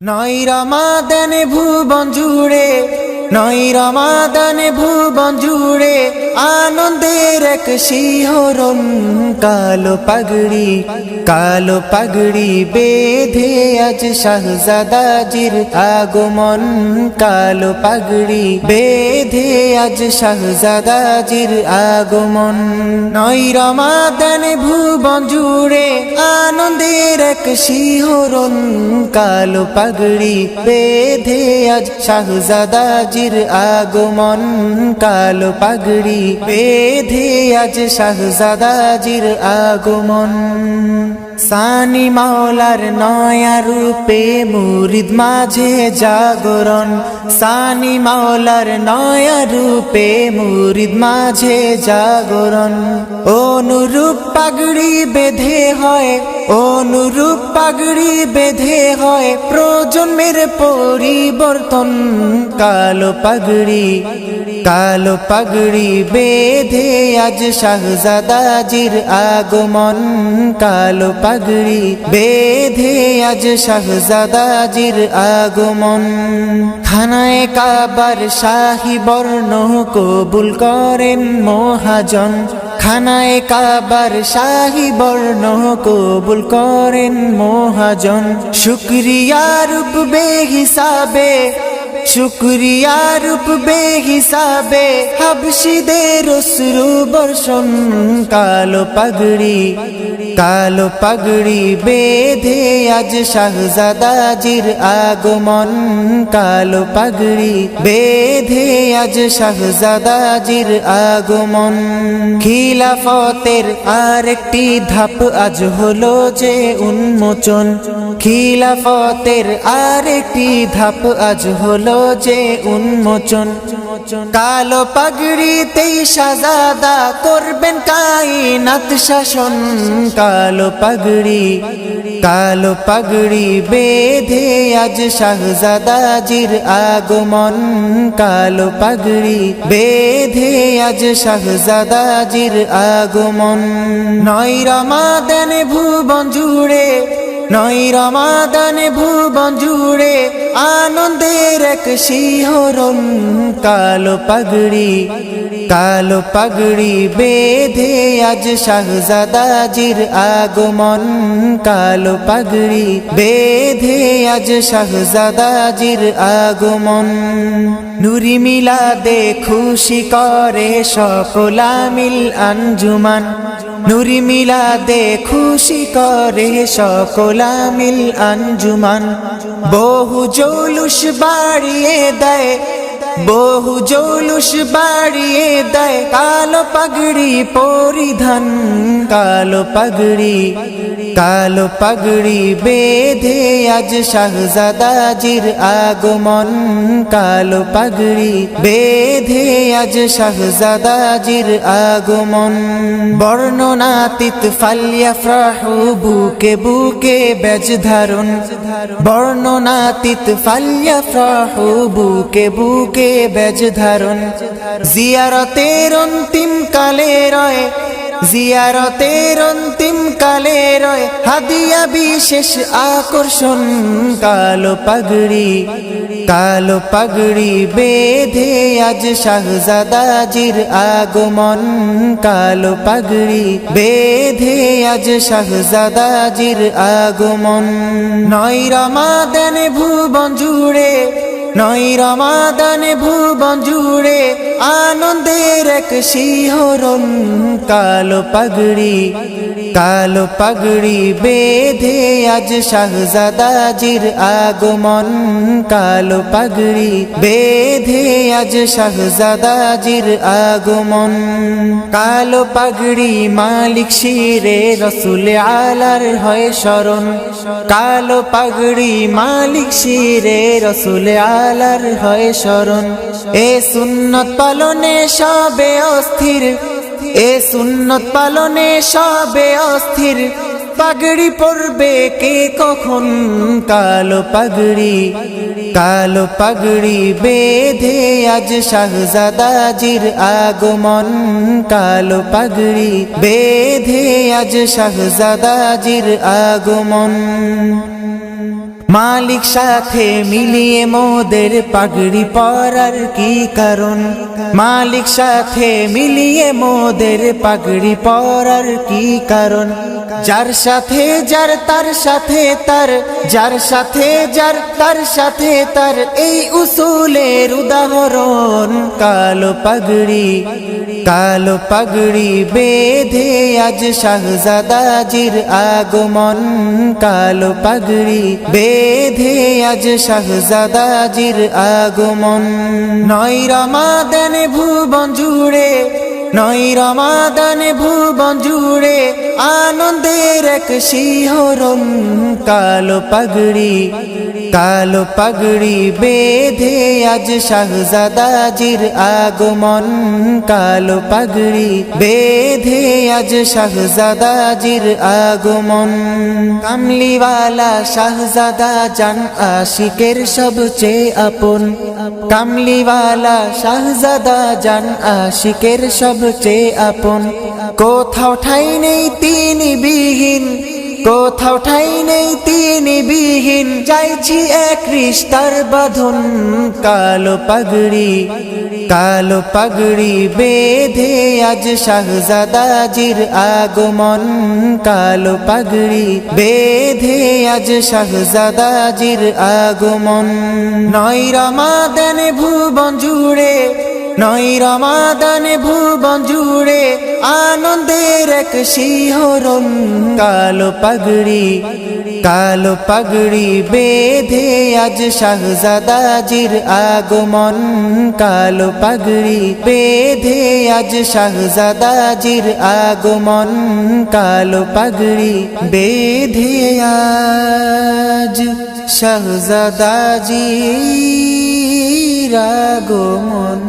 নয় রমাদান ভুবন জুড়ে, নয় রমাদান ভুবন জুড়ে আনন্দের এক শিহরণ। কালো পাগড়ি বেঁধে আজ শাহজাদাজির আগমন। কালো পাগড়ি বেঁধে আজ শাহজাদাজির আগমন। নয় রমাদান ভুবন জুড়ে আনন্দের এক শিহরণ। কালো পাগড়ি বেঁধে আজ শাহজাদাজির আগমন। কালো পাগড়ি বেঁধে আজ শাহজাদাজির আগমন। সানি মাওলার নয়া রূপে মুরিদ মাঝে জাগরণ। সানি মাওলার নয়া রূপে মুরিদ মাঝে জাগরণ। অনুরূপ পাগড়ি বেঁধে হয়, অনুরূপ পাগড়ি বেঁধে হয় প্রজন্মের পরিবর্তন। কালো পাগড়ি বেঁধে আজ শাহজাদাজির আগমন। কালো পাগড়ি বেঁধে আজ শাহজাদাজির আগমন। খানায়ে কাবার শাহী বর্ণ কবুল করেন মহাজন। খানায়ে কাবার শাহী বর্ণ কবুল করেন মহাজন। শুকরিয়া রূপ বেহিসাবে, শুকরিয়া রূপ বেহিসাবে হাবশীদের অশ্রু বর্ষণ। কালো পাগড়ি বেঁধে আজ শাহজাদাজির আগমন। কালো পাগড়ি বেঁধে আজ শাহজাদাজির আগমন। খিলাফতের আরেকটি ধাপ আজ হলো যে উন্মোচন। খিলাফতের আরেকটি ধাপ আজ হলো যে উন্মোচন। কালো পাগড়িতেই শাহজাদা করবেন কায়নাত শাসন। কালো পাগড়ি বেঁধে আজ শাহজাদাজির আগমন। কালো পাগড়ি বেঁধে আজ শাহজাদাজির আগমন। নয় রমাদান ভুবন জুড়ে, নয় রমাদান ভুবন জুড়ে আনন্দের এক শিহরণ। কালো পাগড়ি বেঁধে আজ শাহজাদাজির আগমন। কালো পাগড়ি বেঁধে আজ শাহজাদাজির আগমন। নুরি মিলাদে খুশি করে সকল আমিল আঞ্জুমান। নুরি মিলাদে খুশি করে সকল আমিল আঞ্জুমান। বহু জৌলুস বাড়িয়ে দেয়, বহু জৌলুস বাড়িয়ে দেয় কালো পাগড়ি পরিধান। কালো পাগড়ি বেঁধে আজ শাহজাদাজির আগমন। কালো পাগড়ি বেঁধে আজ শাহজাদাজির আগমন। বর্ণনাতীত ফালইয়াফরাহু বুকে বুকে বেজ ধারণ। বর্ণনাতীত ফালইয়াফরাহু বুকে বুকে বেজ ধারণ। জিয়ারতের অন্তিম কালে রয়, জিয়ারতের অন্তিম কালে রয় হাদিয়া বিশেষ আকর্ষণ। কালো পাগড়ি বেঁধে আজ শাহজাদাজির আগমন। কালো পাগড়ি বেঁধে আজ শাহজাদাজির আগমন। নয় রমাদান ভুবন জুড়ে, নয় রমাদান ভুবন জুড়ে আনন্দের এক শিহরণ। কালো পাগড়ি বেঁধে আজ শাহজাদাজির আগমন। কালো পাগড়ি বেঁধে আজ শাহজাদাজির আগমন। কালো পাগড়ি মালিক শিরে রসুল আলার হয় শরণ। কালো পাগড়ি মালিক শিরে রসুল আলার হয় শরণ। এ সুন্নত পালনে সবে অস্থির, এ সুন্নত পালনে সবে অস্থির। পাগড়ি পরবে কে কখন। কালো পাগড়ি বেঁধে আজ শাহজাদাজির আগমন। কালো পাগড়ি বেঁধে আজ শাহজাদাজির আগমন। মালিক সাথে মিলিয়ে মোদের পাগড়ি পরার কি কারণ? মালিক সাথে মিলিয়ে মোদের পাগড়ি পরার কি কারণ? যার সাথে যার তার সাথে তার, যার সাথে যার তার সাথে তার, এই উসুলের উদাহরণ। কালো পাগড়ি, কালো পাগড়ি বেঁধে আজ শাহজাদাজির আগমন। কালো পাগড়ি বেঁধে আজ শাহজাদাজির আগমন। নয় রমাদান ভুবন জুড়ে, নয় রমাদান ভুবন জুড়ে আনন্দের এক শিহরণ। কালো পাগড়ি, কালো পাগড়ি বেঁধে আজ শাহজাদাজির আগমন। কালো পাগড়ি বেঁধে আজ শাহজাদাজির আগমন। কামলিওয়ালা শাহজাদা জান আশিকের সবচেয়ে আপন। কামলিওয়ালা শাহজাদা জান আশিকের সবচেয়ে আপন। কোথাও ঠাই নেই তিনি বিহীন, কোথাও ঠাই নেই তিনি বিহীন, চাইছি এক রিশতার বাঁধন। কালো পাগড়ি, কালো পাগড়ি বেঁধে আজ শাহজাদাজির আগমন। কালো পাগড়ি বেঁধে আজ শাহজাদাজির আগমন। নয় রমাদান ভুবন জুড়ে, নয় রমাদান ভুবন জুড়ে আনন্দের এক শিহরণ। কালো পাগড়ি, কালো পাগড়ি বেঁধে আজ শাহজাদাজির আগমন। কালো পাগড়ি বেঁধে আজ শাহজাদাজির আগমন। কালো পাগড়ি বেঁধে আজ শাহজাদাজির আগমন।